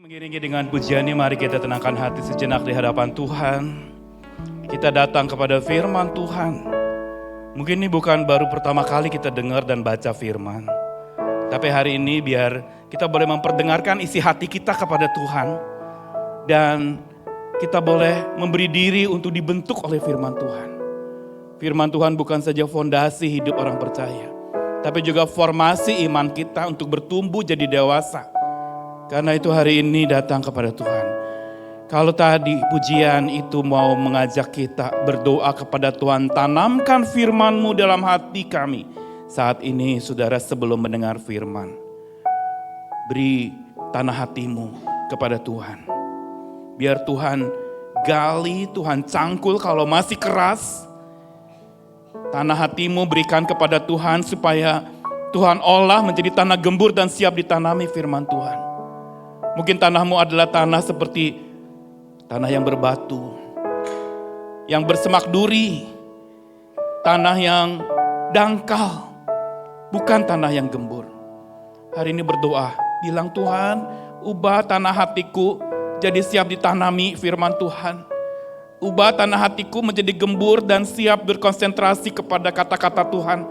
Mengiringi dengan pujian ini, mari kita tenangkan hati sejenak di hadapan Tuhan. Kita datang kepada firman Tuhan. Mungkin ini bukan baru pertama kali kita dengar dan baca firman. Tapi hari ini biar kita boleh memperdengarkan isi hati kita kepada Tuhan. Dan kita boleh memberi diri untuk dibentuk oleh firman Tuhan. Firman Tuhan bukan saja fondasi hidup orang percaya, tapi juga formasi iman kita untuk bertumbuh jadi dewasa. Karena itu hari ini datang kepada Tuhan. Kalau tadi pujian itu mau mengajak kita berdoa kepada Tuhan, tanamkan firman-Mu dalam hati kami. Saat ini saudara sebelum mendengar firman, beri tanah hatimu kepada Tuhan. Biar Tuhan gali, Tuhan cangkul kalau masih keras. Tanah hatimu berikan kepada Tuhan supaya Tuhan olah menjadi tanah gembur dan siap ditanami firman Tuhan. Mungkin tanahmu adalah tanah seperti tanah yang berbatu, yang bersemak duri, tanah yang dangkal, bukan tanah yang gembur. Hari ini berdoa, bilang Tuhan, ubah tanah hatiku jadi siap ditanami firman Tuhan. Ubah tanah hatiku menjadi gembur dan siap berkonsentrasi kepada kata-kata Tuhan.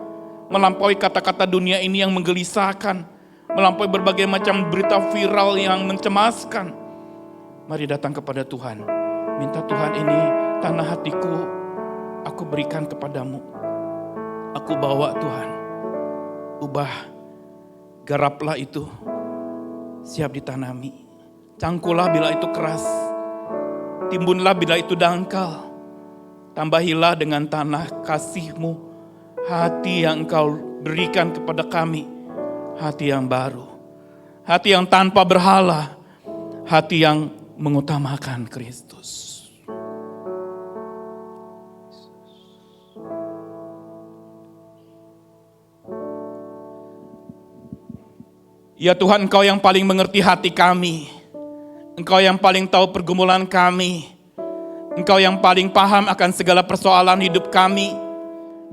Melampaui kata-kata dunia ini yang menggelisahkan. Melampaui berbagai macam berita viral yang mencemaskan. Mari datang kepada Tuhan. Minta Tuhan, ini tanah hatiku, aku berikan kepadamu. Aku bawa Tuhan. Ubah, garaplah itu, siap ditanami. Cangkulah bila itu keras. Timbunlah bila itu dangkal. Tambahilah dengan tanah kasih-Mu. Hati yang Engkau berikan kepada kami. Hati yang baru, hati yang tanpa berhala, hati yang mengutamakan Kristus. Ya Tuhan, Engkau yang paling mengerti hati kami, Engkau yang paling tahu pergumulan kami, Engkau yang paling paham akan segala persoalan hidup kami,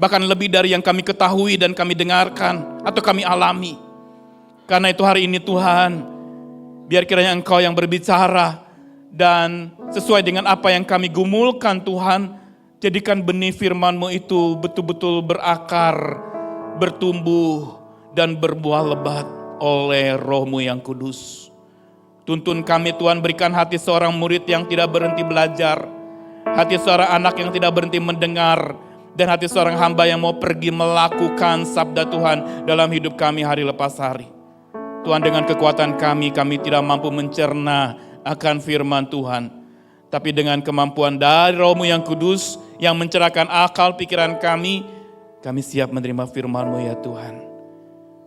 bahkan lebih dari yang kami ketahui dan kami dengarkan atau kami alami. Karena itu hari ini Tuhan, biar kiranya Engkau yang berbicara dan sesuai dengan apa yang kami gumulkan Tuhan, jadikan benih firman-Mu itu betul-betul berakar, bertumbuh dan berbuah lebat oleh Roh-Mu yang kudus. Tuntun kami Tuhan, berikan hati seorang murid yang tidak berhenti belajar, hati seorang anak yang tidak berhenti mendengar, dan hati seorang hamba yang mau pergi melakukan sabda Tuhan dalam hidup kami hari lepas hari. Tuhan, dengan kekuatan kami tidak mampu mencerna akan firman Tuhan. Tapi dengan kemampuan dari Roh-Mu yang kudus, yang mencerahkan akal pikiran kami siap menerima firman-Mu ya Tuhan.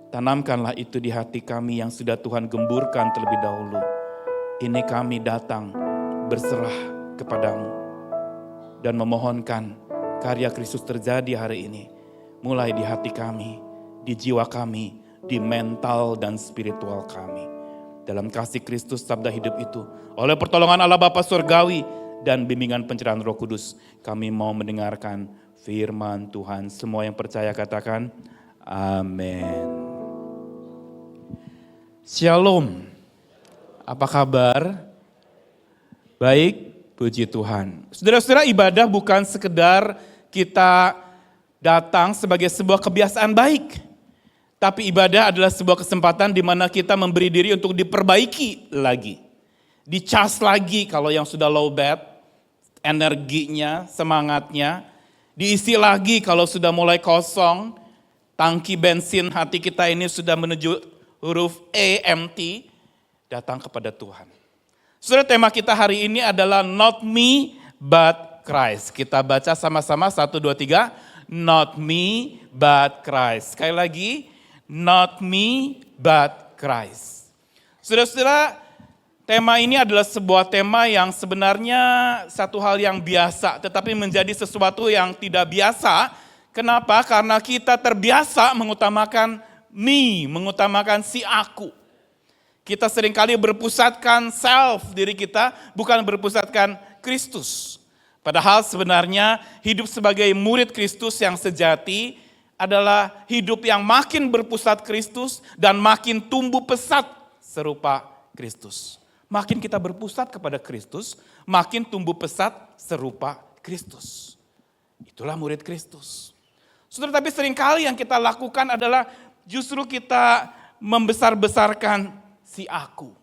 Tanamkanlah itu di hati kami yang sudah Tuhan gemburkan terlebih dahulu. Ini kami datang berserah kepada-Mu. Dan memohonkan karya Kristus terjadi hari ini. Mulai di hati kami, di jiwa kami, di mental dan spiritual kami. Dalam kasih Kristus sabda hidup itu, oleh pertolongan Allah Bapa Surgawi dan bimbingan pencerahan Roh Kudus, kami mau mendengarkan firman Tuhan. Semua yang percaya katakan amin. Shalom. Apa kabar? Baik, puji Tuhan. Saudara-saudara, ibadah bukan sekedar kita datang sebagai sebuah kebiasaan baik. Tapi ibadah adalah sebuah kesempatan di mana kita memberi diri untuk diperbaiki lagi. Dicas lagi kalau yang sudah low bat, energinya, semangatnya. Diisi lagi kalau sudah mulai kosong, tangki bensin hati kita ini sudah menuju huruf E, empty. Datang kepada Tuhan. Saudara, tema kita hari ini adalah not me but Christ. Kita baca sama-sama 1, 2, 3. Not me but Christ. Sekali lagi. Not me but Christ. Saudara-saudara, tema ini adalah sebuah tema yang sebenarnya satu hal yang biasa, tetapi menjadi sesuatu yang tidak biasa. Kenapa? Karena kita terbiasa mengutamakan me, mengutamakan si aku. Kita seringkali berpusatkan self diri kita, bukan berpusatkan Kristus. Padahal sebenarnya hidup sebagai murid Kristus yang sejati adalah hidup yang makin berpusat Kristus dan makin tumbuh pesat serupa Kristus. Makin kita berpusat kepada Kristus, makin tumbuh pesat serupa Kristus. Itulah murid Kristus. Saudara, tapi seringkali yang kita lakukan adalah justru kita membesar-besarkan si aku.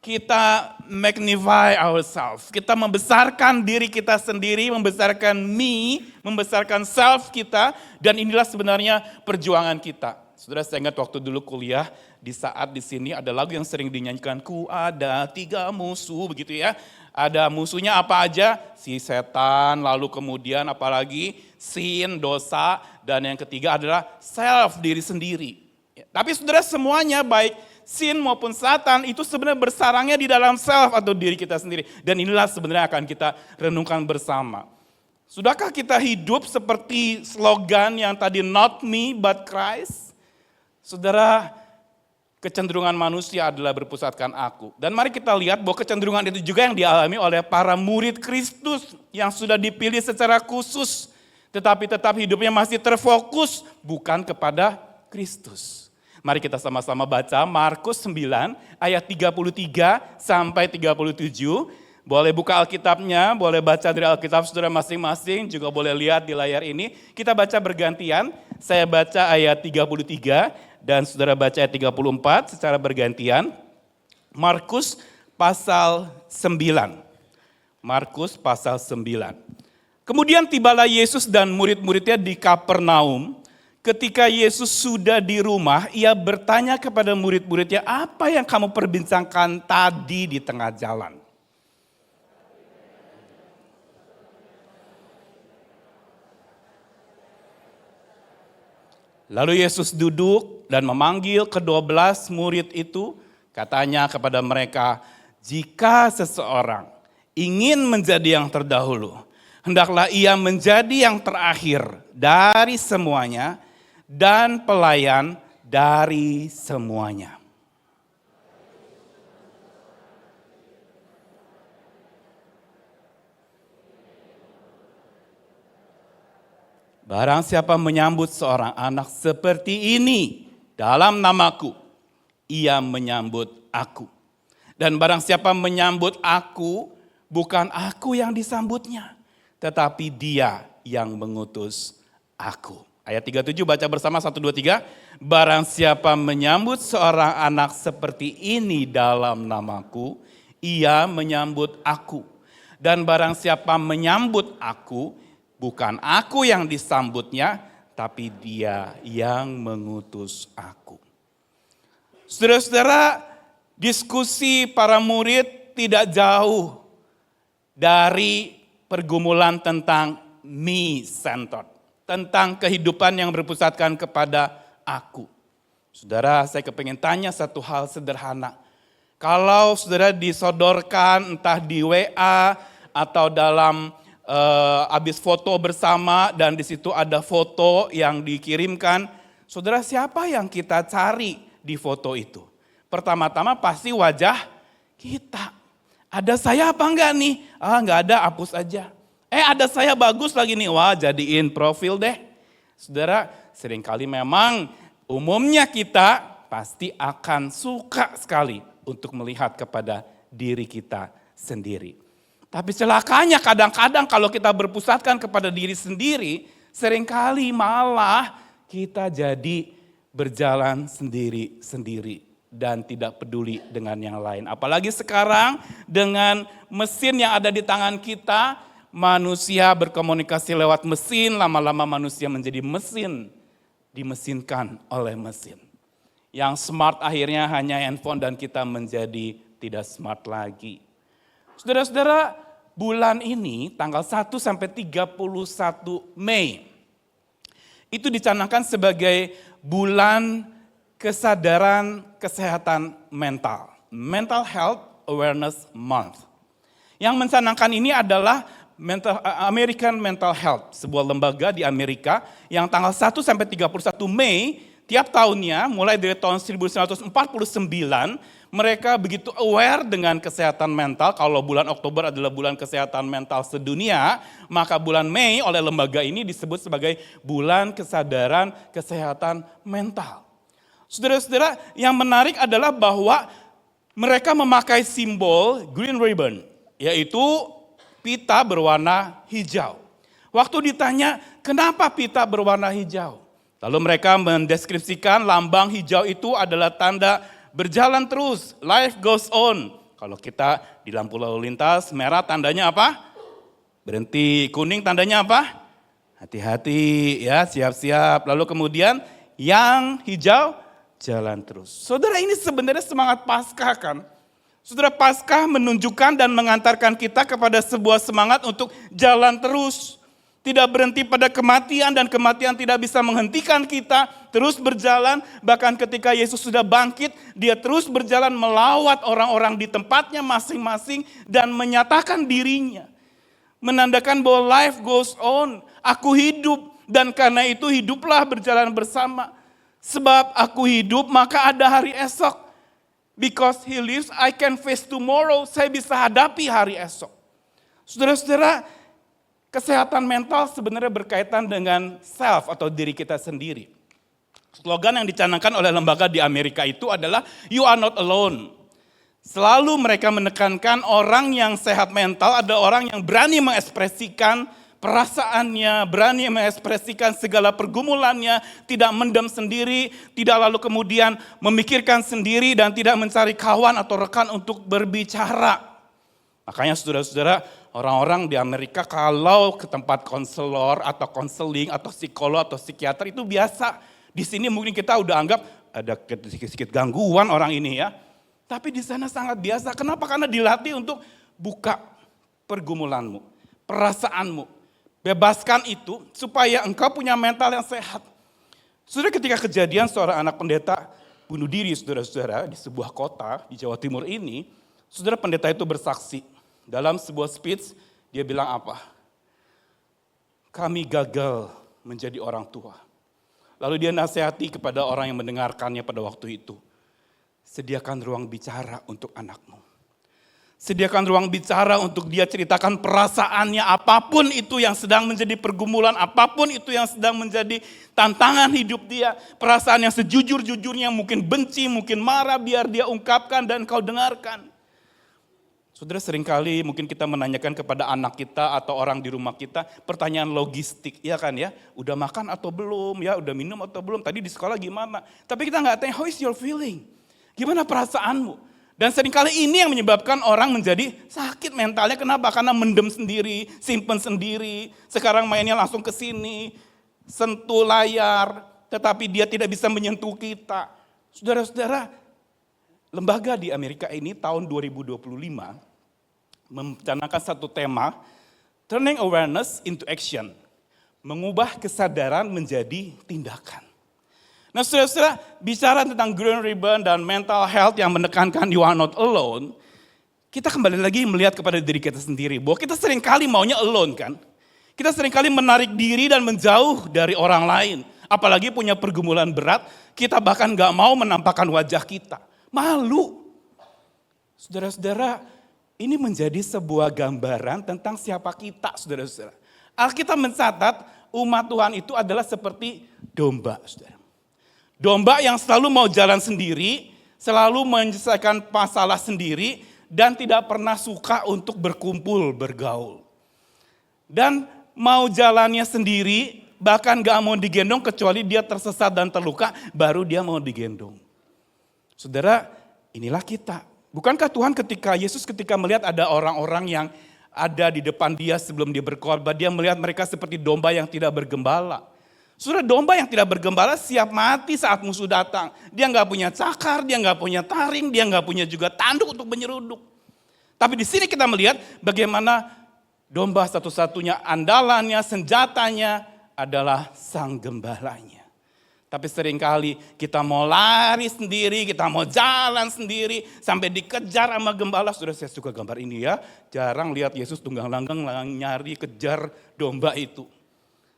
Kita magnify ourselves, kita membesarkan diri kita sendiri, membesarkan me, membesarkan self kita, dan inilah sebenarnya perjuangan kita. Saudara, saya ingat waktu dulu kuliah, di saat di sini ada lagu yang sering dinyanyikan, ku ada 3 musuh begitu ya. Ada musuhnya apa aja? Si setan, lalu kemudian apalagi sin, dosa, dan yang ketiga adalah self, diri sendiri. Tapi saudara, semuanya baik sin maupun satan itu sebenarnya bersarangnya di dalam self atau diri kita sendiri. Dan inilah sebenarnya akan kita renungkan bersama. Sudahkah kita hidup seperti slogan yang tadi not me but Christ? Saudara, kecenderungan manusia adalah berpusatkan aku. Dan mari kita lihat bahwa kecenderungan itu juga yang dialami oleh para murid Kristus yang sudah dipilih secara khusus. Tetapi tetap hidupnya masih terfokus bukan kepada Kristus. Mari kita sama-sama baca Markus 9 ayat 33 sampai 37. Boleh buka Alkitabnya, boleh baca dari Alkitab saudara masing-masing, juga boleh lihat di layar ini. Kita baca bergantian, saya baca ayat 33 dan saudara baca ayat 34 secara bergantian. Markus pasal 9. Markus pasal 9. Kemudian tibalah Yesus dan murid-muridnya di Kapernaum. Ketika Yesus sudah di rumah, ia bertanya kepada murid-muridnya, apa yang kamu perbincangkan tadi di tengah jalan? Lalu Yesus duduk dan memanggil ke-12 murid itu, katanya kepada mereka, jika seseorang ingin menjadi yang terdahulu, hendaklah ia menjadi yang terakhir dari semuanya dan pelayan dari semuanya. Barang siapa menyambut seorang anak seperti ini dalam namaku, ia menyambut aku. Dan barang siapa menyambut aku, bukan aku yang disambutnya, tetapi dia yang mengutus aku. Ayat 37 baca bersama 1, 2, 3. Barang siapa menyambut seorang anak seperti ini dalam namaku, ia menyambut aku. Dan barang siapa menyambut aku, bukan aku yang disambutnya, tapi dia yang mengutus aku. Saudara-saudara, diskusi para murid tidak jauh dari pergumulan tentang me-centered. Tentang kehidupan yang berpusatkan kepada aku. Saudara, saya kepengen tanya satu hal sederhana. Kalau saudara disodorkan entah di WA atau dalam habis foto bersama dan di situ ada foto yang dikirimkan, saudara, siapa yang kita cari di foto itu? Pertama-tama pasti wajah kita. Ada saya apa enggak nih? Enggak ada, hapus aja. Ada saya bagus lagi nih, wah jadiin profil deh. Saudara, seringkali memang umumnya kita pasti akan suka sekali untuk melihat kepada diri kita sendiri. Tapi celakanya kadang-kadang kalau kita berpusatkan kepada diri sendiri, seringkali malah kita jadi berjalan sendiri-sendiri dan tidak peduli dengan yang lain. Apalagi sekarang dengan mesin yang ada di tangan kita, manusia berkomunikasi lewat mesin, lama-lama manusia menjadi mesin, dimesinkan oleh mesin. Yang smart akhirnya hanya handphone dan kita menjadi tidak smart lagi. Saudara-saudara, bulan ini tanggal 1 sampai 31 Mei, itu dicanangkan sebagai bulan kesadaran kesehatan mental. Mental Health Awareness Month. Yang mencanangkan ini adalah American Mental Health, sebuah lembaga di Amerika yang tanggal 1 sampai 31 Mei tiap tahunnya mulai dari tahun 1949 mereka begitu aware dengan kesehatan mental. Kalau bulan Oktober adalah bulan kesehatan mental sedunia, maka bulan Mei oleh lembaga ini disebut sebagai bulan kesadaran kesehatan mental. Saudara-saudara, yang menarik adalah bahwa Mereka memakai simbol green ribbon, yaitu pita berwarna hijau. Waktu ditanya, kenapa pita berwarna hijau? Lalu mereka mendeskripsikan lambang hijau itu adalah tanda berjalan terus, life goes on. Kalau kita di lampu lalu lintas, merah tandanya apa? Berhenti. Kuning tandanya apa? Hati-hati ya, siap-siap. Lalu kemudian yang hijau, jalan terus. Saudara, ini sebenarnya semangat Paskah kan? Saudara, Paskah menunjukkan dan mengantarkan kita kepada sebuah semangat untuk jalan terus. Tidak berhenti pada kematian dan kematian tidak bisa menghentikan kita. Terus berjalan, bahkan ketika Yesus sudah bangkit, dia terus berjalan melawat orang-orang di tempatnya masing-masing dan menyatakan dirinya. Menandakan bahwa life goes on, aku hidup dan karena itu hiduplah berjalan bersama. Sebab aku hidup maka ada hari esok. Because he lives I can face tomorrow, saya bisa hadapi hari esok. Saudara-saudara, kesehatan mental sebenarnya berkaitan dengan self atau diri kita sendiri. Slogan yang dicanangkan oleh lembaga di Amerika itu adalah you are not alone. Selalu mereka menekankan orang yang sehat mental ada orang yang berani mengekspresikan perasaannya, berani mengekspresikan segala pergumulannya, tidak mendam sendiri, tidak lalu kemudian memikirkan sendiri dan tidak mencari kawan atau rekan untuk berbicara. Makanya saudara-saudara, orang-orang di Amerika kalau ke tempat konselor atau konseling atau psikolog atau psikiater itu biasa. Di sini mungkin kita udah anggap ada sedikit gangguan orang ini ya. Tapi di sana sangat biasa. Kenapa? Karena dilatih untuk buka pergumulanmu, perasaanmu. Bebaskan itu supaya engkau punya mental yang sehat. Saudara, ketika kejadian seorang anak pendeta bunuh diri saudara-saudara di sebuah kota di Jawa Timur ini, saudara pendeta itu bersaksi. Dalam sebuah speech dia bilang apa? Kami gagal menjadi orang tua. Lalu dia nasihati kepada orang yang mendengarkannya pada waktu itu. Sediakan ruang bicara untuk anakmu. Sediakan ruang bicara untuk dia ceritakan perasaannya apapun itu yang sedang menjadi pergumulan, apapun itu yang sedang menjadi tantangan hidup dia. Perasaan yang sejujur-jujurnya mungkin benci, mungkin marah, biar dia ungkapkan dan kau dengarkan. Saudara, seringkali mungkin kita menanyakan kepada anak kita atau orang di rumah kita pertanyaan logistik, ya kan ya? Udah makan atau belum ya? Udah minum atau belum? Tadi di sekolah gimana? Tapi kita nggak tanya, how is your feeling? Gimana perasaanmu? Dan seringkali ini yang menyebabkan orang menjadi sakit mentalnya. Kenapa? Karena mendem sendiri, simpen sendiri. Sekarang mainnya langsung ke sini, sentuh layar, tetapi dia tidak bisa menyentuh kita. Saudara-saudara, lembaga di Amerika ini tahun 2025 mencanangkan satu tema, Turning Awareness into Action. Mengubah kesadaran menjadi tindakan. Nah saudara-saudara, bicara tentang green ribbon dan mental health yang menekankan you are not alone, kita kembali lagi melihat kepada diri kita sendiri. Bahwa kita seringkali maunya alone kan. Kita seringkali menarik diri dan menjauh dari orang lain. Apalagi punya pergumulan berat, kita bahkan gak mau menampakkan wajah kita. Malu. Saudara-saudara, ini menjadi sebuah gambaran tentang siapa kita, saudara-saudara. Alkitab mencatat umat Tuhan itu adalah seperti domba, saudara. Domba yang selalu mau jalan sendiri, selalu menyelesaikan masalah sendiri, dan tidak pernah suka untuk berkumpul, bergaul. Dan mau jalannya sendiri, bahkan gak mau digendong kecuali dia tersesat dan terluka, baru dia mau digendong. Saudara, inilah kita. Bukankah Tuhan Yesus ketika melihat ada orang-orang yang ada di depan dia sebelum dia berkorban, dia melihat mereka seperti domba yang tidak bergembala. Saudara, domba yang tidak bergembala siap mati saat musuh datang. Dia nggak punya cakar, dia nggak punya taring, dia nggak punya juga tanduk untuk menyeruduk. Tapi di sini kita melihat bagaimana domba satu-satunya andalannya, senjatanya adalah sang gembalanya. Tapi seringkali kita mau lari sendiri, kita mau jalan sendiri, sampai dikejar sama gembala. Saudara, saya suka gambar ini ya. Jarang lihat Yesus tunggang-langgang nyari kejar domba itu.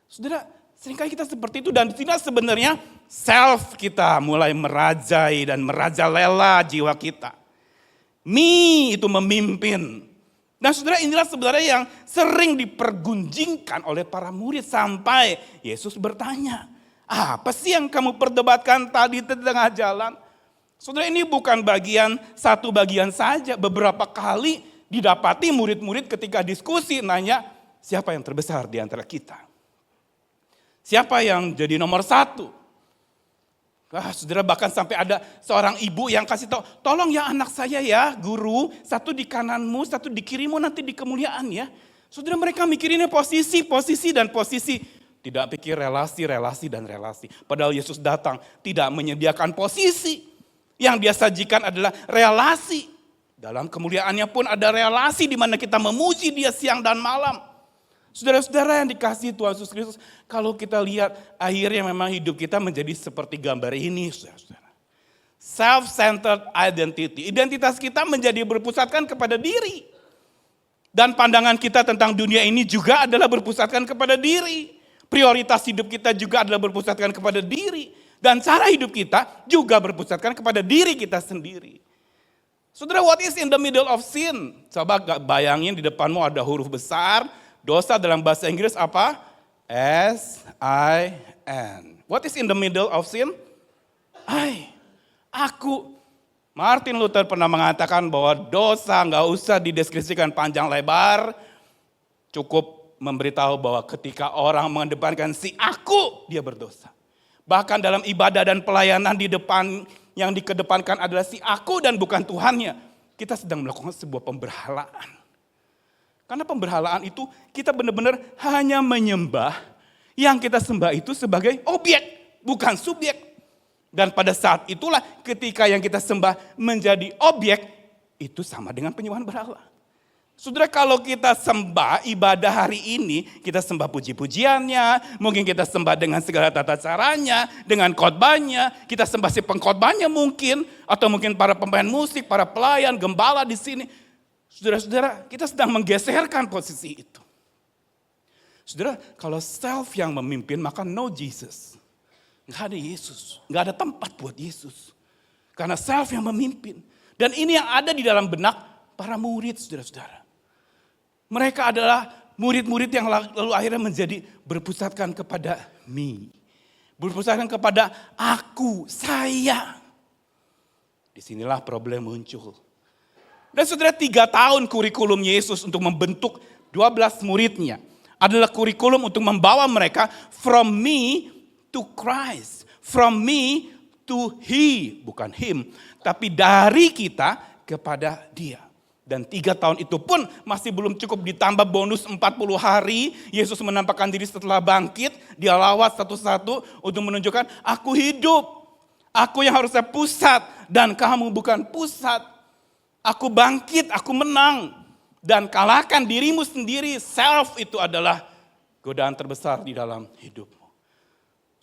Saudara, seringkali kita seperti itu dan tidak sebenarnya self kita mulai merajai dan merajalela jiwa kita. Me itu memimpin. Nah saudara, inilah sebenarnya yang sering dipergunjingkan oleh para murid sampai Yesus bertanya, apa sih yang kamu perdebatkan tadi di tengah jalan? Saudara, ini bukan satu bagian saja. Beberapa kali didapati murid-murid ketika diskusi nanya, siapa yang terbesar di antara kita? Siapa yang jadi nomor satu? Saudara, bahkan sampai ada seorang ibu yang kasih tahu, tolong ya anak saya ya guru, satu di kananmu, satu di kirimu nanti di kemuliaan ya. Saudara, mereka mikirinnya posisi dan posisi. Tidak pikir relasi dan relasi. Padahal Yesus datang tidak menyediakan posisi. Yang dia sajikan adalah relasi. Dalam kemuliaannya pun ada relasi di mana kita memuji dia siang dan malam. Saudara-saudara yang dikasihi Tuhan Yesus Kristus, kalau kita lihat akhirnya memang hidup kita menjadi seperti gambar ini, saudara-saudara. Self-centered identity. Identitas kita menjadi berpusatkan kepada diri. Dan pandangan kita tentang dunia ini juga adalah berpusatkan kepada diri. Prioritas hidup kita juga adalah berpusatkan kepada diri. Dan cara hidup kita juga berpusatkan kepada diri kita sendiri. Saudara, what is in the middle of sin? Coba bayangin di depanmu ada huruf besar. Dosa dalam bahasa Inggris apa? S-I-N. What is in the middle of sin? Aku. Martin Luther pernah mengatakan bahwa dosa nggak usah dideskripsikan panjang lebar. Cukup memberitahu bahwa ketika orang mengedepankan si aku, dia berdosa. Bahkan dalam ibadah dan pelayanan di depan yang dikedepankan adalah si aku dan bukan Tuhannya. Kita sedang melakukan sebuah pemberhalaan. Karena pemberhalaan itu kita benar-benar hanya menyembah. Yang kita sembah itu sebagai objek, bukan subjek. Dan pada saat itulah ketika yang kita sembah menjadi objek, itu sama dengan penyembahan berhala. Saudara, kalau kita sembah ibadah hari ini, kita sembah puji-pujiannya, mungkin kita sembah dengan segala tata caranya, dengan khotbahnya, kita sembah si pengkhotbahnya mungkin, atau mungkin para pemain musik, para pelayan, gembala di sini. Saudara-saudara, kita sedang menggeserkan posisi itu. Saudara, kalau self yang memimpin, maka no Jesus. Nggak ada Yesus, nggak ada tempat buat Yesus. Karena self yang memimpin. Dan ini yang ada di dalam benak para murid, saudara-saudara. Mereka adalah murid-murid yang lalu akhirnya menjadi berpusatkan kepada me. Berpusatkan kepada aku, saya. Disinilah problem muncul. Dan saudara, 3 tahun kurikulum Yesus untuk membentuk 12 muridnya adalah kurikulum untuk membawa mereka from me to Christ. From me to he, bukan him. Tapi dari kita kepada dia. Dan 3 tahun itu pun masih belum cukup, ditambah bonus 40 hari. Yesus menampakkan diri setelah bangkit. Dia lawat satu-satu untuk menunjukkan aku hidup. Aku yang harusnya pusat dan kamu bukan pusat. Aku bangkit, aku menang. Dan kalahkan dirimu sendiri. Self itu adalah godaan terbesar di dalam hidupmu.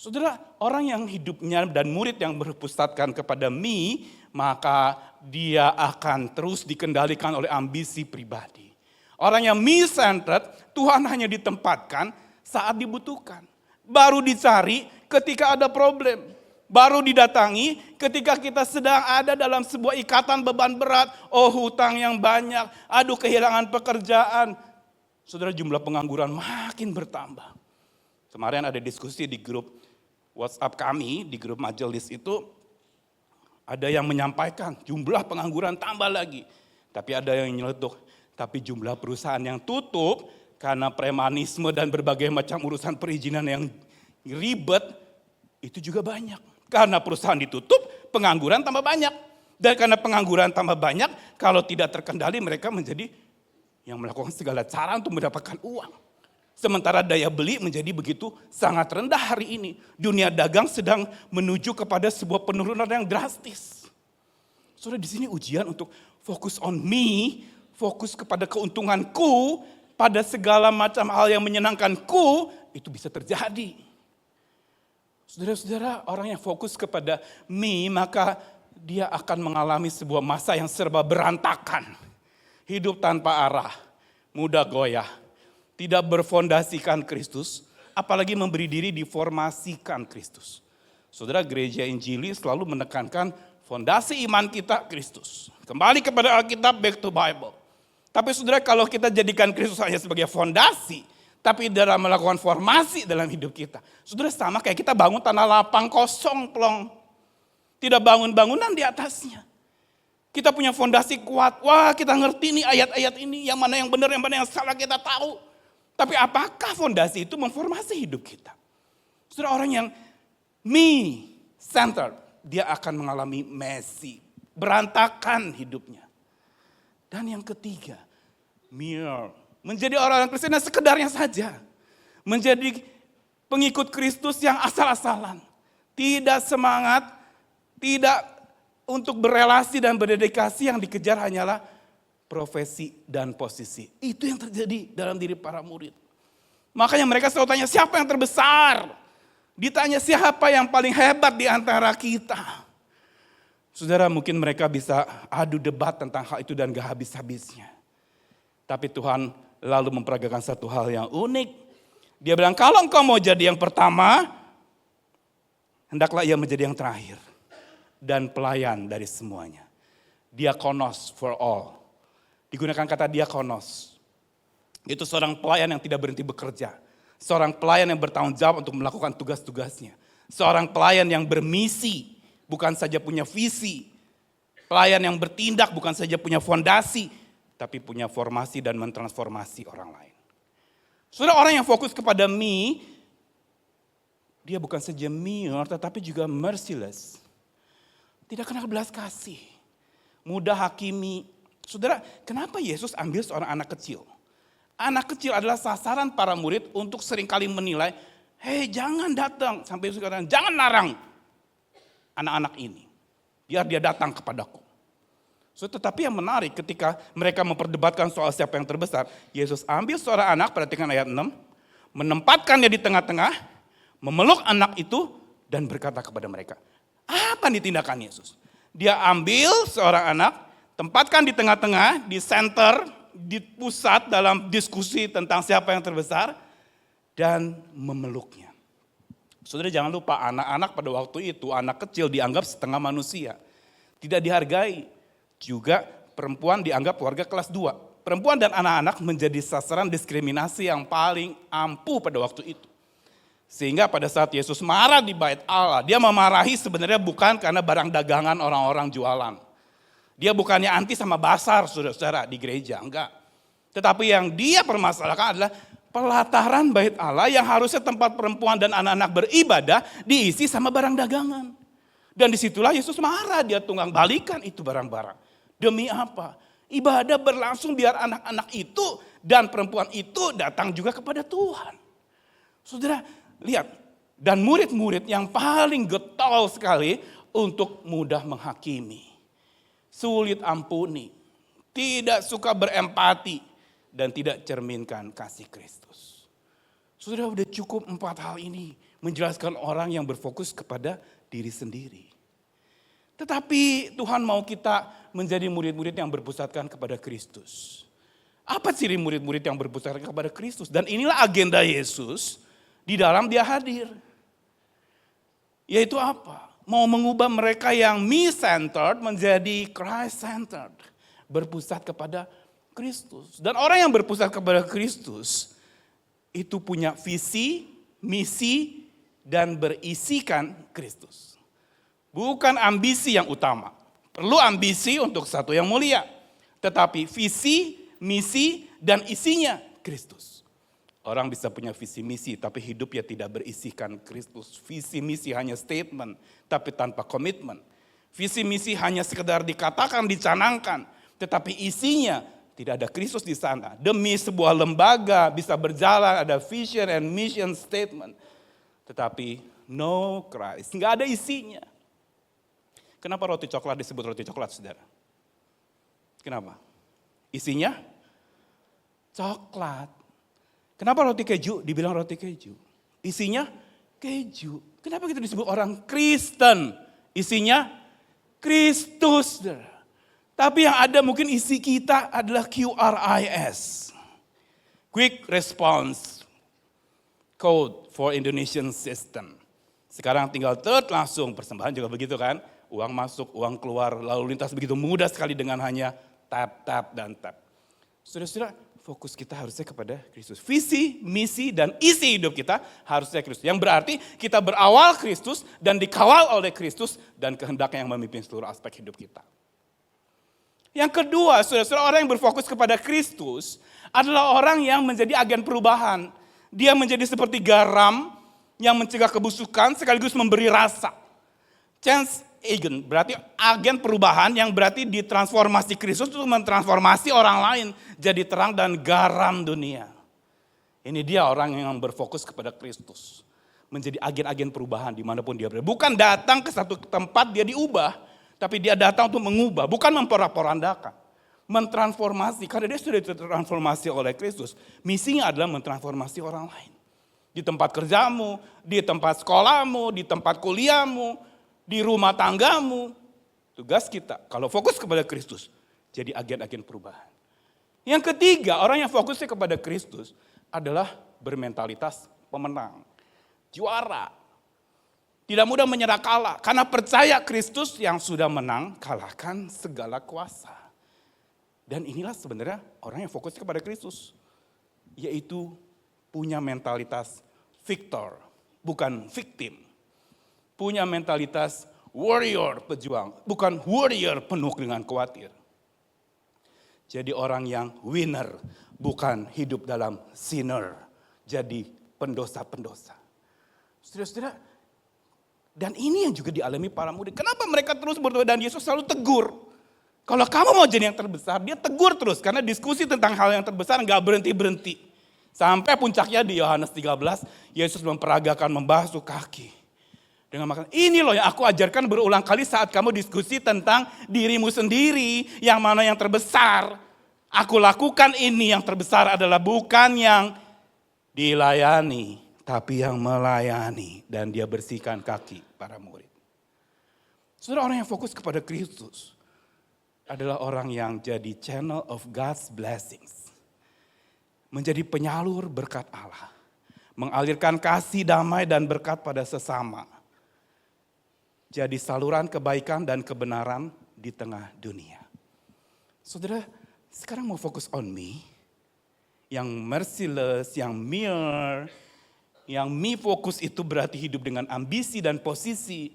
Saudara, orang yang hidupnya dan murid yang berpusatkan kepada me, maka dia akan terus dikendalikan oleh ambisi pribadi. Orang yang me-centered, Tuhan hanya ditempatkan saat dibutuhkan. Baru dicari ketika ada problem. Baru didatangi ketika kita sedang ada dalam sebuah ikatan beban berat. Oh, hutang yang banyak, aduh kehilangan pekerjaan. Saudara, jumlah pengangguran makin bertambah. Kemarin ada diskusi di grup WhatsApp kami, di grup majelis itu. Ada yang menyampaikan jumlah pengangguran tambah lagi. Tapi ada yang nyeletuk, tapi jumlah perusahaan yang tutup karena premanisme dan berbagai macam urusan perizinan yang ribet, itu juga banyak. Karena perusahaan ditutup, pengangguran tambah banyak. Dan karena pengangguran tambah banyak, kalau tidak terkendali mereka menjadi yang melakukan segala cara untuk mendapatkan uang. Sementara daya beli menjadi begitu sangat rendah hari ini. Dunia dagang sedang menuju kepada sebuah penurunan yang drastis. Saudara, di sini ujian untuk fokus on me, fokus kepada keuntunganku, pada segala macam hal yang menyenangkanku, itu bisa terjadi. Saudara-saudara, orang yang fokus kepada me, maka dia akan mengalami sebuah masa yang serba berantakan. Hidup tanpa arah, mudah goyah. Tidak berfondasikan Kristus, apalagi memberi diri diformasikan Kristus. Saudara, gereja Injili selalu menekankan fondasi iman kita Kristus. Kembali kepada Alkitab, back to Bible. Tapi saudara, kalau kita jadikan Kristus hanya sebagai fondasi, tapi dalam melakukan formasi dalam hidup kita. Saudara, sama kayak kita bangun tanah lapang kosong plong. Tidak bangun-bangunan di atasnya. Kita punya fondasi kuat. Wah, kita ngerti nih ayat-ayat ini. Yang mana yang benar, yang mana yang salah kita tahu. Tapi apakah fondasi itu memformasi hidup kita? Saudara, orang yang me-centered, dia akan mengalami messy. Berantakan hidupnya. Dan yang ketiga, mere. Menjadi orang Kristen yang sekedarnya saja. Menjadi pengikut Kristus yang asal-asalan. Tidak semangat, tidak untuk berelasi dan berdedikasi, yang dikejar hanyalah profesi dan posisi. Itu yang terjadi dalam diri para murid. Makanya mereka selalu tanya, siapa yang terbesar? Ditanya siapa yang paling hebat di antara kita. Saudara, mungkin mereka bisa adu debat tentang hal itu dan gak habis-habisnya. Tapi Tuhan lalu memperagakan satu hal yang unik. Dia bilang, kalau engkau mau jadi yang pertama, hendaklah ia menjadi yang terakhir. Dan pelayan dari semuanya. Diakonos for all. Digunakan kata diakonos. Itu seorang pelayan yang tidak berhenti bekerja. Seorang pelayan yang bertanggung jawab untuk melakukan tugas-tugasnya. Seorang pelayan yang bermisi, bukan saja punya visi. Pelayan yang bertindak bukan saja punya fondasi, tapi punya formasi dan mentransformasi orang lain. Saudara, orang yang fokus kepada me, dia bukan saja mere, tetapi juga merciless. Tidak kenal belas kasih. Mudah hakimi. Saudara, kenapa Yesus ambil seorang anak kecil? Anak kecil adalah sasaran para murid untuk seringkali menilai, hei jangan datang. Sampai Yesus katakan, jangan larang anak-anak ini. Biar dia datang kepadaku. So, tetapi yang menarik ketika mereka memperdebatkan soal siapa yang terbesar, Yesus ambil seorang anak, perhatikan ayat 6, menempatkannya di tengah-tengah, memeluk anak itu dan berkata kepada mereka, apa nih tindakan Yesus? Dia ambil seorang anak, tempatkan di tengah-tengah, di center, di pusat dalam diskusi tentang siapa yang terbesar, dan memeluknya. Saudara, jangan lupa anak-anak pada waktu itu, anak kecil dianggap setengah manusia. Tidak dihargai. Juga perempuan dianggap warga kelas 2. Perempuan dan anak-anak menjadi sasaran diskriminasi yang paling ampuh pada waktu itu. Sehingga pada saat Yesus marah di bait Allah, dia memarahi sebenarnya bukan karena barang dagangan orang-orang jualan. Dia bukannya anti sama basar saudara-saudara di gereja, enggak. Tetapi yang dia permasalahkan adalah pelataran bait Allah yang harusnya tempat perempuan dan anak-anak beribadah diisi sama barang dagangan. Dan disitulah Yesus marah, dia tunggang balikan itu barang-barang. Demi apa? Ibadah berlangsung biar anak-anak itu dan perempuan itu datang juga kepada Tuhan. Saudara, lihat. Dan murid-murid yang paling getol sekali untuk mudah menghakimi. Sulit ampuni. Tidak suka berempati. Dan tidak cerminkan kasih Kristus. Saudara, udah cukup 4 hal ini menjelaskan orang yang berfokus kepada diri sendiri. Tetapi Tuhan mau kita menjadi murid-murid yang berpusatkan kepada Kristus. Apa ciri murid-murid yang berpusatkan kepada Kristus? Dan inilah agenda Yesus di dalam dia hadir. Yaitu apa? Mau mengubah mereka yang me-centered menjadi Christ-centered. Berpusat kepada Kristus. Dan orang yang berpusat kepada Kristus itu punya visi, misi, dan berisikan Kristus. Bukan ambisi yang utama. Perlu ambisi untuk satu yang mulia. Tetapi visi, misi, dan isinya Kristus. Orang bisa punya visi misi tapi hidupnya tidak berisikan Kristus. Visi misi hanya statement tapi tanpa komitmen. Visi misi hanya sekedar dikatakan, dicanangkan. Tetapi isinya tidak ada Kristus di sana. Demi sebuah lembaga bisa berjalan, ada vision and mission statement. Tetapi no Christ, nggak ada isinya. Kenapa roti coklat disebut roti coklat, saudara? Kenapa? Isinya coklat. Kenapa roti keju dibilang roti keju? Isinya keju. Kenapa kita disebut orang Kristen? Isinya Kristus, saudara. Tapi yang ada mungkin isi kita adalah QRIS. Quick Response Code for Indonesian System. Sekarang tinggal langsung, persembahan juga begitu kan. Uang masuk, uang keluar, lalu lintas begitu mudah sekali dengan hanya tap, tap, dan tap. Saudara-saudara, fokus kita harusnya kepada Kristus. Visi, misi, dan isi hidup kita harusnya Kristus. Yang berarti kita berawal Kristus dan dikawal oleh Kristus dan kehendaknya yang memimpin seluruh aspek hidup kita. Yang kedua, saudara-saudara, orang yang berfokus kepada Kristus adalah orang yang menjadi agen perubahan. Dia menjadi seperti garam yang mencegah kebusukan sekaligus memberi rasa. Change agent, berarti agen perubahan yang berarti ditransformasi Kristus untuk mentransformasi orang lain jadi terang dan garam dunia. Ini dia orang yang berfokus kepada Kristus. Menjadi agen-agen perubahan dimanapun dia berada. Bukan datang ke satu tempat dia diubah, tapi dia datang untuk mengubah, bukan memporak-porandakan. Mentransformasi, karena dia sudah ditransformasi oleh Kristus. Misinya adalah mentransformasi orang lain. Di tempat kerjamu, di tempat sekolahmu, di tempat kuliahmu, di rumah tanggamu. Tugas kita, kalau fokus kepada Kristus, jadi agen-agen perubahan. Yang ketiga, orang yang fokusnya kepada Kristus adalah bermentalitas pemenang. Juara. Tidak mudah menyerah kalah, karena percaya Kristus yang sudah menang, kalahkan segala kuasa. Dan inilah sebenarnya orang yang fokus kepada Kristus. Yaitu punya mentalitas victor, bukan victim. Punya mentalitas warrior, pejuang, bukan warrior penuh dengan khawatir. Jadi orang yang winner, bukan hidup dalam sinner, jadi pendosa-pendosa. Saudara-saudara, dan ini yang juga dialami para murid. Kenapa mereka terus berdoa dan Yesus selalu tegur? Kalau kamu mau jadi yang terbesar, dia tegur terus. Karena diskusi tentang hal yang terbesar gak berhenti-berhenti. Sampai puncaknya di Yohanes 13, Yesus memperagakan membasuh kaki. Dengan makan, ini loh yang aku ajarkan berulang kali saat kamu diskusi tentang dirimu sendiri, yang mana yang terbesar. Aku lakukan ini, yang terbesar adalah bukan yang dilayani, tapi yang melayani. Dan dia bersihkan kaki para murid. Saudara, orang yang fokus kepada Kristus adalah orang yang jadi channel of God's blessings. Menjadi penyalur berkat Allah. Mengalirkan kasih, damai, dan berkat pada sesama. Jadi saluran kebaikan dan kebenaran di tengah dunia. Saudara, sekarang mau fokus on me. Yang merciless, yang mere. Yang me fokus itu berarti hidup dengan ambisi dan posisi.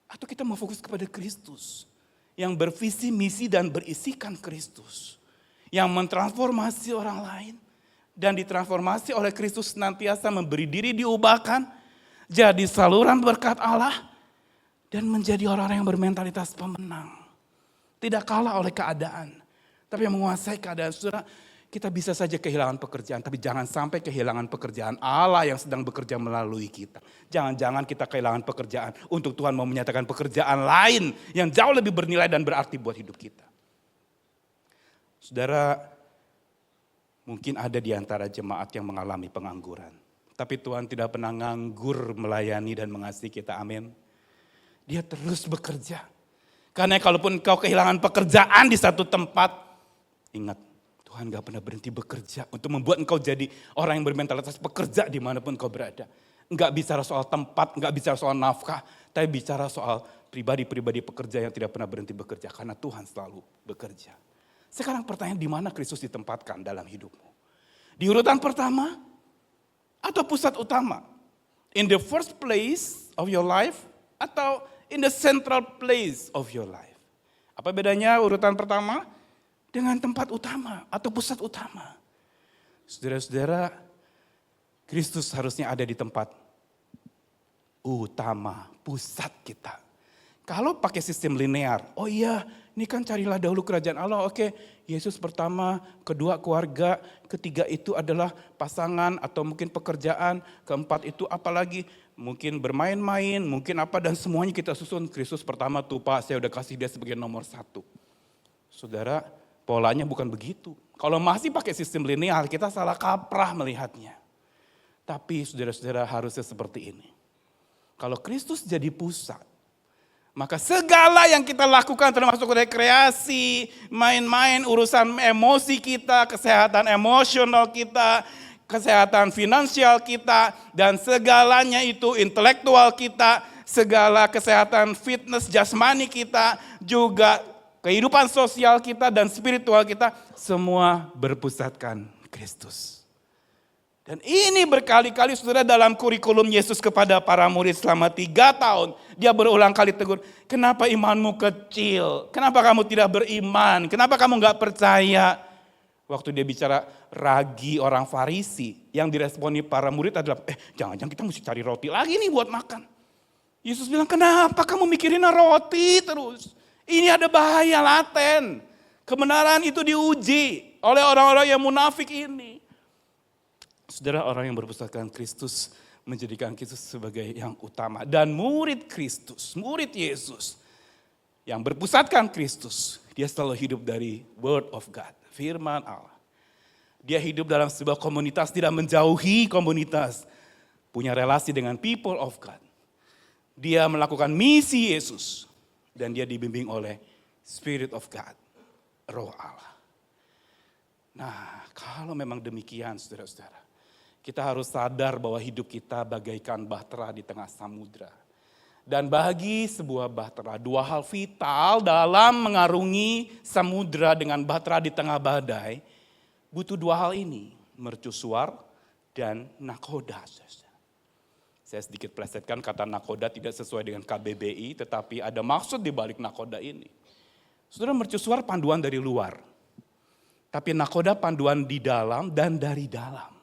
Atau kita mau fokus kepada Kristus. Yang bervisi, misi, dan berisikan Kristus. Yang mentransformasi orang lain. Dan ditransformasi oleh Kristus senantiasa memberi diri diubahkan. Jadi saluran berkat Allah. Dan menjadi orang-orang yang bermentalitas pemenang. Tidak kalah oleh keadaan. Tapi yang menguasai keadaan. Saudara, kita bisa saja kehilangan pekerjaan. Tapi jangan sampai kehilangan pekerjaan Allah yang sedang bekerja melalui kita. Jangan-jangan kita kehilangan pekerjaan. Untuk Tuhan mau menyatakan pekerjaan lain. Yang jauh lebih bernilai dan berarti buat hidup kita. Saudara, mungkin ada di antara jemaat yang mengalami pengangguran. Tapi Tuhan tidak pernah nganggur melayani dan mengasihi kita. Amin. Dia terus bekerja. Karena kalaupun kau kehilangan pekerjaan di satu tempat, ingat Tuhan gak pernah berhenti bekerja untuk membuat engkau jadi orang yang bermentalitas pekerja dimanapun kau berada. Enggak bicara soal tempat, enggak bicara soal nafkah, tapi bicara soal pribadi-pribadi pekerja yang tidak pernah berhenti bekerja. Karena Tuhan selalu bekerja. Sekarang pertanyaan, di mana Kristus ditempatkan dalam hidupmu? Di urutan pertama atau pusat utama? In the first place of your life atau in the central place of your life? Apa bedanya urutan pertama dengan tempat utama atau pusat utama? Saudara-saudara, Kristus harusnya ada di tempat utama, pusat kita. Kalau pakai sistem linear, oh iya, ini kan carilah dahulu kerajaan Allah. Oke, Yesus pertama, kedua keluarga, ketiga itu adalah pasangan atau mungkin pekerjaan, keempat itu apalagi mungkin bermain-main, mungkin apa, dan semuanya kita susun. Kristus pertama tuh Pak, saya udah kasih dia sebagai nomor 1. Saudara, polanya bukan begitu. Kalau masih pakai sistem linear, kita salah kaprah melihatnya. Tapi saudara-saudara harusnya seperti ini. Kalau Kristus jadi pusat, maka segala yang kita lakukan termasuk rekreasi, main-main, urusan emosi kita, kesehatan emosional kita, kesehatan finansial kita, dan segalanya itu intelektual kita, segala kesehatan fitness jasmani kita, juga kehidupan sosial kita dan spiritual kita, semua berpusatkan Kristus. Dan ini berkali-kali saudara dalam kurikulum Yesus kepada para murid selama 3 tahun. Dia berulang kali tegur, kenapa imanmu kecil? Kenapa kamu tidak beriman? Kenapa kamu gak percaya? Waktu dia bicara ragi orang Farisi, yang diresponi para murid adalah, jangan-jangan kita mesti cari roti lagi nih buat makan. Yesus bilang, kenapa kamu mikirin roti terus? Ini ada bahaya laten. Kebenaran itu diuji oleh orang-orang yang munafik ini. Saudara, orang yang berpusatkan Kristus menjadikan Kristus sebagai yang utama. Dan murid Kristus, murid Yesus yang berpusatkan Kristus, dia selalu hidup dari Word of God, firman Allah. Dia hidup dalam sebuah komunitas, tidak menjauhi komunitas. Punya relasi dengan people of God. Dia melakukan misi Yesus. Dan dia dibimbing oleh Spirit of God, Roh Allah. Nah, kalau memang demikian saudara-saudara, kita harus sadar bahwa hidup kita bagaikan bahtera di tengah samudra. Dan bagi sebuah bahtera, 2 hal vital dalam mengarungi samudra dengan bahtera di tengah badai, butuh 2 hal ini, mercusuar dan nakoda. Saya sedikit plesetkan, kata nakoda tidak sesuai dengan KBBI, tetapi ada maksud di balik nakoda ini. Saudara, mercusuar panduan dari luar, tapi nakoda panduan di dalam dan dari dalam.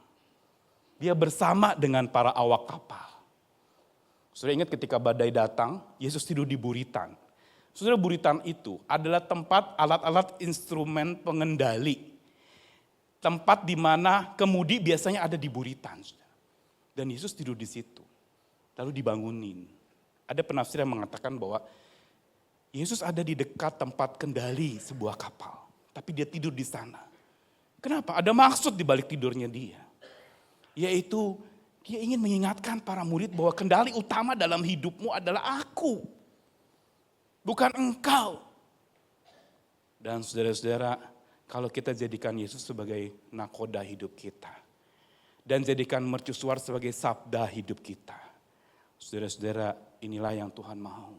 Dia bersama dengan para awak kapal. Saudara ingat ketika badai datang, Yesus tidur di buritan. Saudara, buritan itu adalah tempat alat-alat instrumen pengendali. Tempat di mana kemudi biasanya ada di buritan. Dan Yesus tidur di situ. Lalu dibangunin. Ada penafsir yang mengatakan bahwa Yesus ada di dekat tempat kendali sebuah kapal. Tapi dia tidur di sana. Kenapa? Ada maksud di balik tidurnya dia. Yaitu dia ingin mengingatkan para murid bahwa kendali utama dalam hidupmu adalah aku. Bukan engkau. Dan saudara-saudara, kalau kita jadikan Yesus sebagai nakoda hidup kita. Dan jadikan mercusuar sebagai sabda hidup kita. Saudara-saudara, inilah yang Tuhan mau.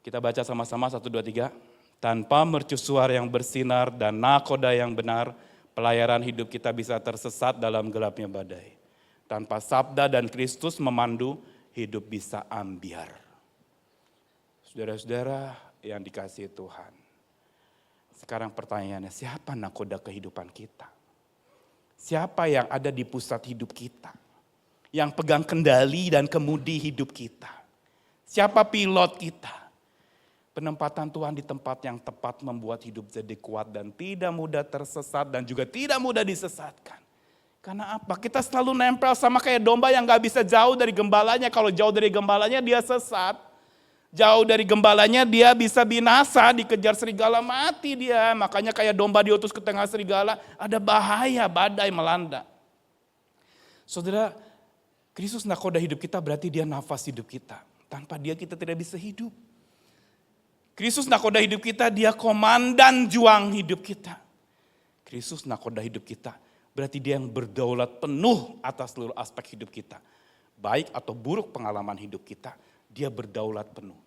Kita baca sama-sama 1, 2, 3. Tanpa mercusuar yang bersinar dan nakoda yang benar, pelayaran hidup kita bisa tersesat dalam gelapnya badai. Tanpa sabda dan Kristus memandu, hidup bisa ambiar. Saudara-saudara yang dikasihi Tuhan. Sekarang pertanyaannya, siapa nakoda kehidupan kita? Siapa yang ada di pusat hidup kita? Yang pegang kendali dan kemudi hidup kita? Siapa pilot kita? Penempatan Tuhan di tempat yang tepat membuat hidup jadi kuat dan tidak mudah tersesat dan juga tidak mudah disesatkan. Karena apa? Kita selalu nempel sama kayak domba yang gak bisa jauh dari gembalanya. Kalau jauh dari gembalanya dia sesat. Jauh dari gembalanya dia bisa binasa, dikejar serigala mati dia. Makanya kayak domba diutus ke tengah serigala, ada bahaya badai melanda. Saudara, Kristus nakoda hidup kita berarti dia nafas hidup kita. Tanpa dia kita tidak bisa hidup. Kristus nakoda hidup kita, dia komandan juang hidup kita. Kristus nakoda hidup kita, berarti dia yang berdaulat penuh atas seluruh aspek hidup kita. Baik atau buruk pengalaman hidup kita, dia berdaulat penuh.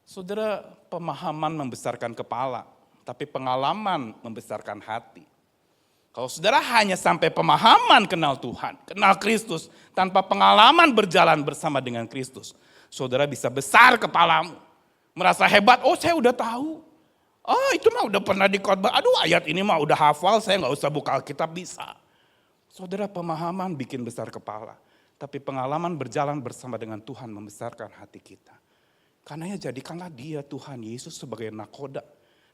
Saudara, pemahaman membesarkan kepala, tapi pengalaman membesarkan hati. Kalau saudara hanya sampai pemahaman kenal Tuhan, kenal Kristus, tanpa pengalaman berjalan bersama dengan Kristus, saudara bisa besar kepalamu. Merasa hebat, oh saya udah tahu. Oh itu mah udah pernah dikhotbah, aduh ayat ini mah udah hafal, saya gak usah buka Alkitab bisa. Saudara, pemahaman bikin besar kepala. Tapi pengalaman berjalan bersama dengan Tuhan membesarkan hati kita. Karena ya jadikanlah dia Tuhan Yesus sebagai nakoda,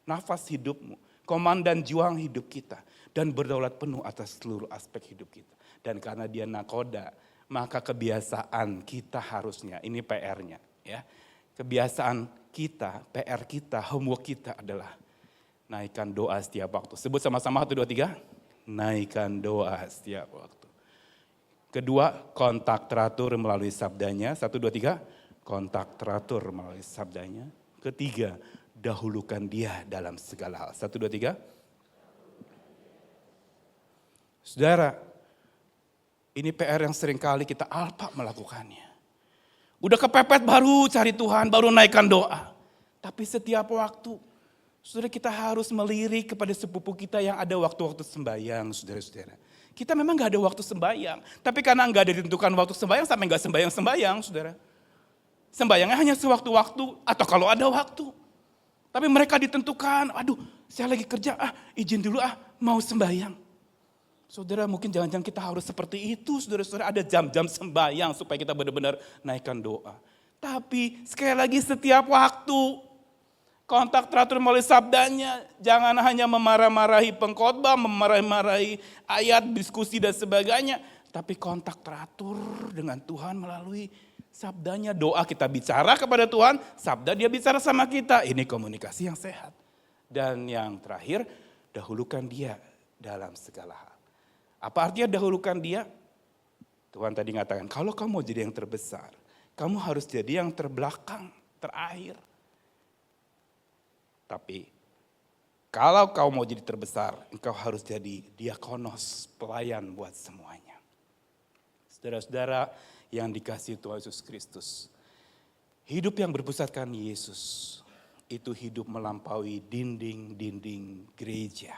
nafas hidupmu, komandan juang hidup kita. Dan berdaulat penuh atas seluruh aspek hidup kita. Dan karena dia nakoda, maka kebiasaan kita harusnya, ini PR-nya ya. Kebiasaan kita, PR kita, homework kita adalah naikkan doa setiap waktu. Sebut sama-sama 1, 2, 3. Naikkan doa setiap waktu. Kedua, kontak teratur melalui sabdanya. 1, 2, 3. Kontak teratur melalui sabdanya. Ketiga, dahulukan dia dalam segala hal. 1, 2, 3. Saudara, ini PR yang seringkali kita alpa melakukannya. Udah kepepet baru cari Tuhan, baru naikkan doa. Tapi setiap waktu, Saudara, kita harus melirik kepada sepupu kita yang ada waktu-waktu sembahyang, saudara-saudara. Kita memang gak ada waktu sembahyang, tapi karena gak ada ditentukan waktu sembahyang sampai gak sembahyang-sembahyang, saudara. Sembahyangnya hanya sewaktu-waktu atau kalau ada waktu. Tapi mereka ditentukan, aduh saya lagi kerja, izin dulu mau sembahyang. Saudara, mungkin jangan-jangan kita harus seperti itu, saudara-saudara, ada jam-jam sembahyang supaya kita benar-benar naikkan doa. Tapi sekali lagi setiap waktu, kontak teratur melalui sabdanya, jangan hanya memarah-marahi pengkhotbah, memarah-marahi ayat, diskusi dan sebagainya. Tapi kontak teratur dengan Tuhan melalui sabdanya. Doa kita bicara kepada Tuhan, sabda dia bicara sama kita. Ini komunikasi yang sehat. Dan yang terakhir, dahulukan dia dalam segala hal. Apa artinya dahulukan dia? Tuhan tadi mengatakan, kalau kamu mau jadi yang terbesar, kamu harus jadi yang terbelakang, terakhir. Tapi kalau kau mau jadi terbesar, engkau harus jadi diakonos, pelayan buat semuanya. Saudara-saudara yang dikasihi Tuhan Yesus Kristus, hidup yang berpusatkan Yesus, itu hidup melampaui dinding-dinding gereja.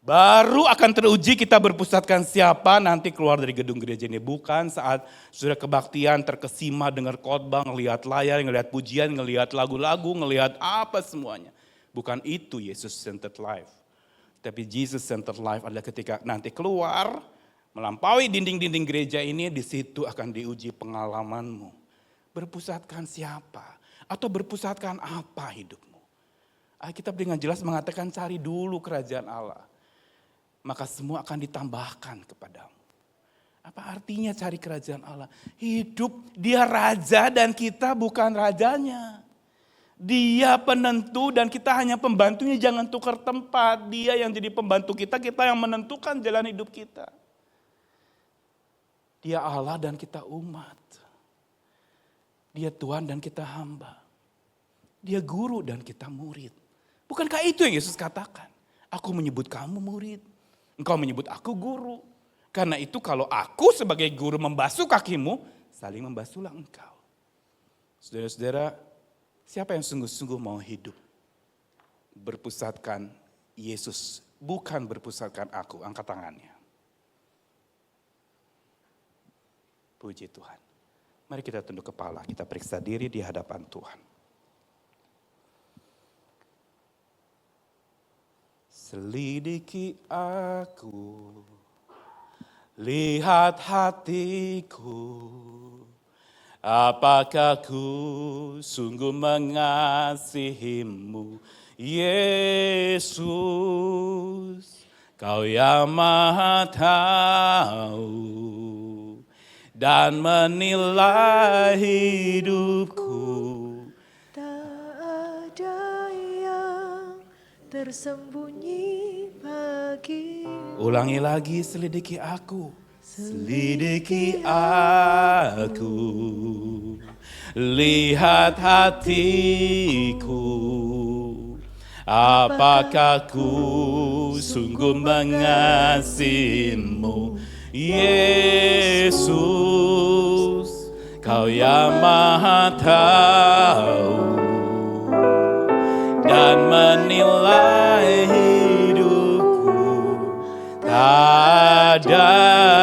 Baru akan teruji kita berpusatkan siapa nanti keluar dari gedung gereja ini. Bukan saat sudah kebaktian terkesima dengar khotbah, ngelihat layar, ngelihat pujian, ngelihat lagu-lagu, ngelihat apa semuanya. Bukan itu Yesus centered life. Tapi Jesus centered life adalah ketika nanti keluar, melampaui dinding-dinding gereja ini, di situ akan diuji pengalamanmu. Berpusatkan siapa? Atau berpusatkan apa hidupmu? Alkitab dengan jelas mengatakan cari dulu kerajaan Allah. Maka semua akan ditambahkan kepadamu. Apa artinya cari kerajaan Allah? Hidup dia raja dan kita bukan rajanya. Dia penentu dan kita hanya pembantunya, jangan tukar tempat. Dia yang jadi pembantu kita, kita yang menentukan jalan hidup kita. Dia Allah dan kita umat. Dia Tuhan dan kita hamba. Dia guru dan kita murid. Bukankah itu yang Yesus katakan? Aku menyebut kamu murid. Engkau menyebut aku guru. Karena itu kalau aku sebagai guru membasuh kakimu, saling membasuhlah engkau. Saudara-saudara, siapa yang sungguh-sungguh mau hidup? Berpusatkan Yesus, bukan berpusatkan aku. Angkat tangannya. Puji Tuhan. Mari kita tunduk kepala, kita periksa diri di hadapan Tuhan. Selidiki aku, lihat hatiku, apakah ku sungguh mengasihimu, Yesus, Kau yang Maha Tahu dan menilai hidupku. Tersembunyi bagi. Ulangi lagi, selidiki aku. Selidiki aku. Lihat hatiku. Apakah ku sungguh mengasihimu, Yesus, Kau yang Maha Tahu dan menilai hidupku. Tak ada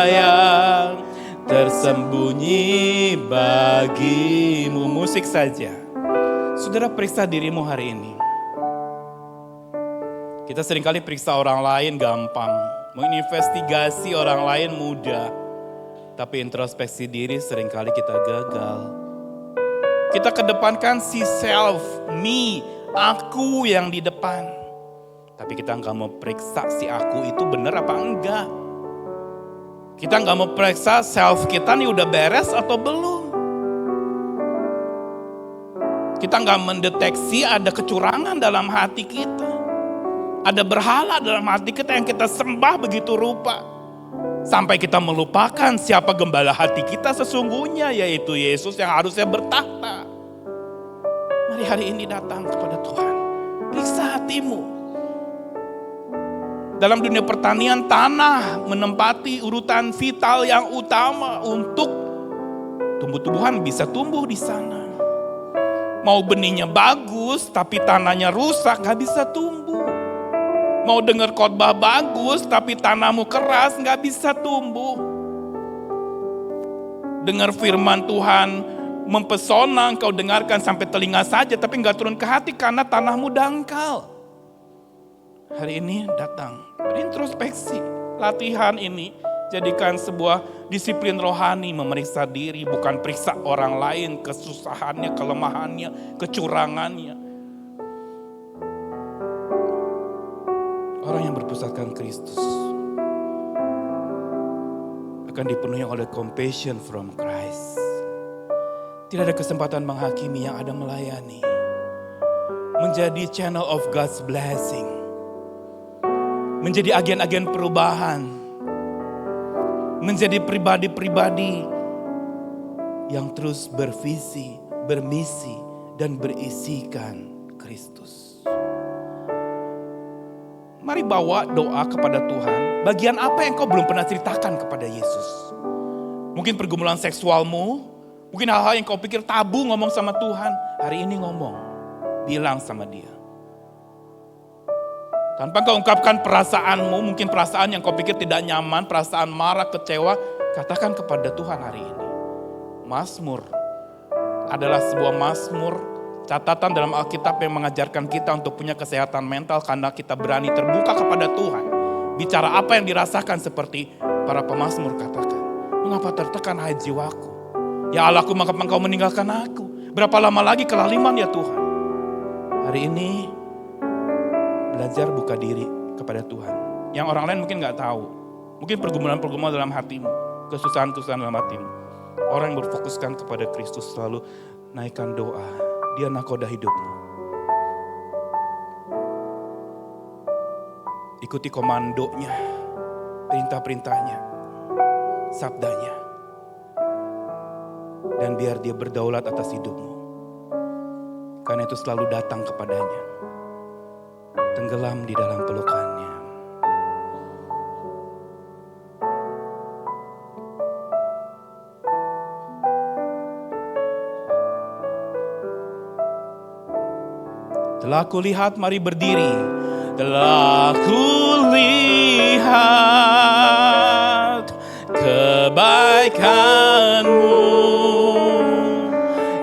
yang tersembunyi bagimu. Musik saja. Saudara, periksa dirimu hari ini. Kita seringkali periksa orang lain gampang. Menginvestigasi orang lain mudah. Tapi introspeksi diri seringkali kita gagal. Kita kedepankan si self, me, aku yang di depan. Tapi kita nggak mau periksa si aku itu benar apa enggak. Kita nggak mau periksa self kita nih udah beres atau belum. Kita nggak mendeteksi ada kecurangan dalam hati kita. Ada berhala dalam hati kita yang kita sembah begitu rupa. Sampai kita melupakan siapa gembala hati kita sesungguhnya, yaitu Yesus yang harusnya bertahta. Mari hari ini datang kepada Tuhan. Periksa hatimu. Dalam dunia pertanian, tanah menempati urutan vital yang utama untuk tumbuh-tumbuhan bisa tumbuh di sana. Mau benihnya bagus tapi tanahnya rusak, gak bisa tumbuh. Mau dengar khotbah bagus tapi tanahmu keras, gak bisa tumbuh. Dengar firman Tuhan mempesona, engkau dengarkan sampai telinga saja tapi gak turun ke hati karena tanahmu dangkal. Hari ini datang, berintrospeksi. Latihan ini jadikan sebuah disiplin rohani, memeriksa diri, bukan periksa orang lain, kesusahannya, kelemahannya, kecurangannya. Orang yang berpusatkan Kristus akan dipenuhi oleh compassion from Christ. Tidak ada kesempatan menghakimi, yang ada melayani. Menjadi channel of God's blessing. Menjadi agen-agen perubahan. Menjadi pribadi-pribadi yang terus bervisi, bermisi, dan berisikan Kristus. Mari bawa doa kepada Tuhan. Bagian apa yang kau belum pernah ceritakan kepada Yesus? Mungkin pergumulan seksualmu, mungkin hal-hal yang kau pikir tabu ngomong sama Tuhan. Hari ini ngomong, bilang sama Dia. Tanpa kau ungkapkan perasaanmu, mungkin perasaan yang kau pikir tidak nyaman, perasaan marah, kecewa, katakan kepada Tuhan hari ini. Mazmur adalah sebuah mazmur, catatan dalam Alkitab yang mengajarkan kita untuk punya kesehatan mental karena kita berani terbuka kepada Tuhan. Bicara apa yang dirasakan seperti para pemazmur katakan. Mengapa tertekan hai jiwaku? Ya Allahku, mengapa engkau meninggalkan aku? Berapa lama lagi kelaliman ya Tuhan? Hari ini belajar buka diri kepada Tuhan. Yang orang lain mungkin gak tahu. Mungkin pergumulan-pergumulan dalam hatimu. Kesusahan-kesusahan dalam hatimu. Orang yang berfokuskan kepada Kristus selalu naikkan doa. Dia nakoda hidupmu. Ikuti komandonya. Perintah-perintahnya. Sabdanya. Dan biar dia berdaulat atas hidupmu. Karena itu selalu datang kepadanya. Tenggelam di dalam pelukannya. Telah kulihat, mari berdiri. Telah kulihat kebaikanmu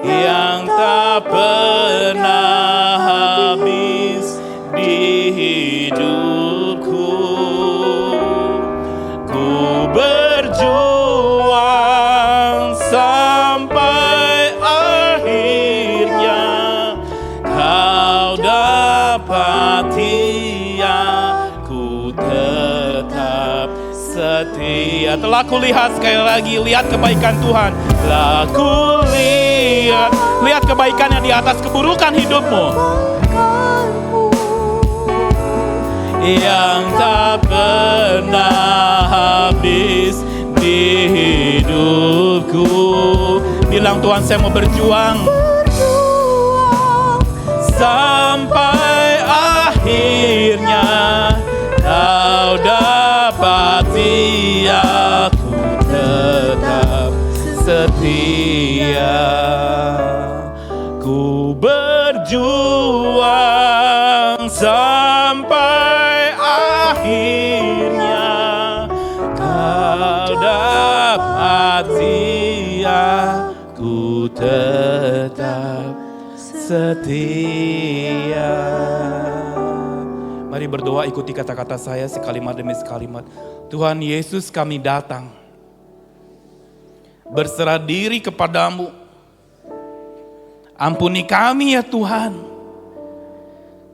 yang tak pernah habis di hidupku. Ku berjuang sampai akhirnya kau dapati aku tetap setia. Telah kulihat, sekali lagi, lihat kebaikan Tuhan. Telah kulihat, lihat kebaikan yang di atas keburukan hidupmu. Yang tak pernah habis di hidupku. Bilang, Tuhan, saya mau berjuang sampai akhirnya kau dapati aku tetap setia. Ku berjuang sampai akhirnya kau dapati aku tetap setia. Mari berdoa, ikuti kata-kata saya sekalimat demi sekalimat. Tuhan Yesus, kami datang berserah diri kepadamu. Ampuni kami ya Tuhan.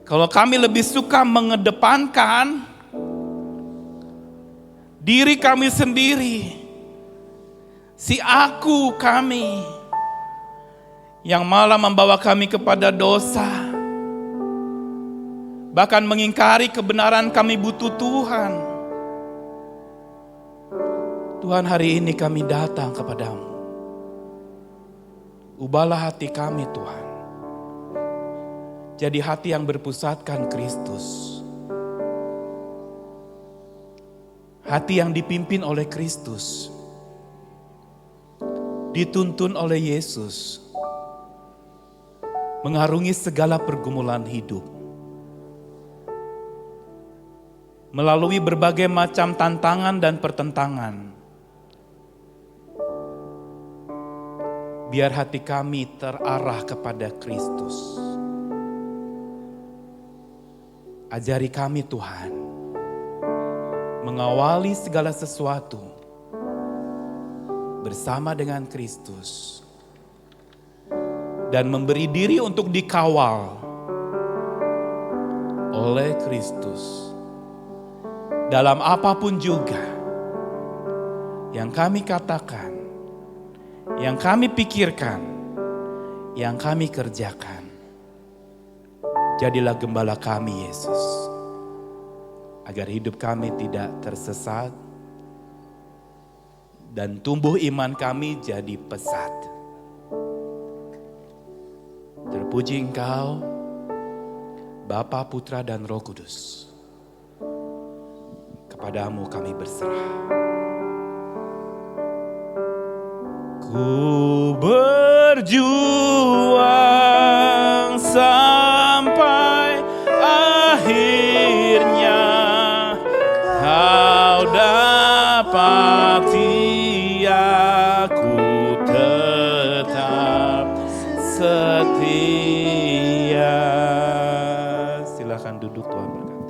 Kalau kami lebih suka mengedepankan diri kami sendiri, si aku kami, yang malah membawa kami kepada dosa. Bahkan mengingkari kebenaran kami butuh Tuhan. Tuhan, hari ini kami datang kepadamu. Ubahlah hati kami Tuhan. Jadi hati yang berpusatkan Kristus. Hati yang dipimpin oleh Kristus. Dituntun oleh Yesus. mengarungi segala pergumulan hidup. Melalui berbagai macam tantangan dan pertentangan. Biar hati kami terarah kepada Kristus. Ajari kami Tuhan, mengawali segala sesuatu bersama dengan Kristus. Dan memberi diri untuk dikawal oleh Kristus. Dalam apapun juga yang kami katakan, yang kami pikirkan, yang kami kerjakan. Jadilah gembala kami Yesus, agar hidup kami tidak tersesat dan tumbuh iman kami jadi pesat. Terpuji Engkau, Bapa, Putra, dan Roh Kudus. Kepadamu kami berserah. Ku berjuang sampai akhirnya kau dapati aku tetap setia. Silakan duduk, Tuhan berkati.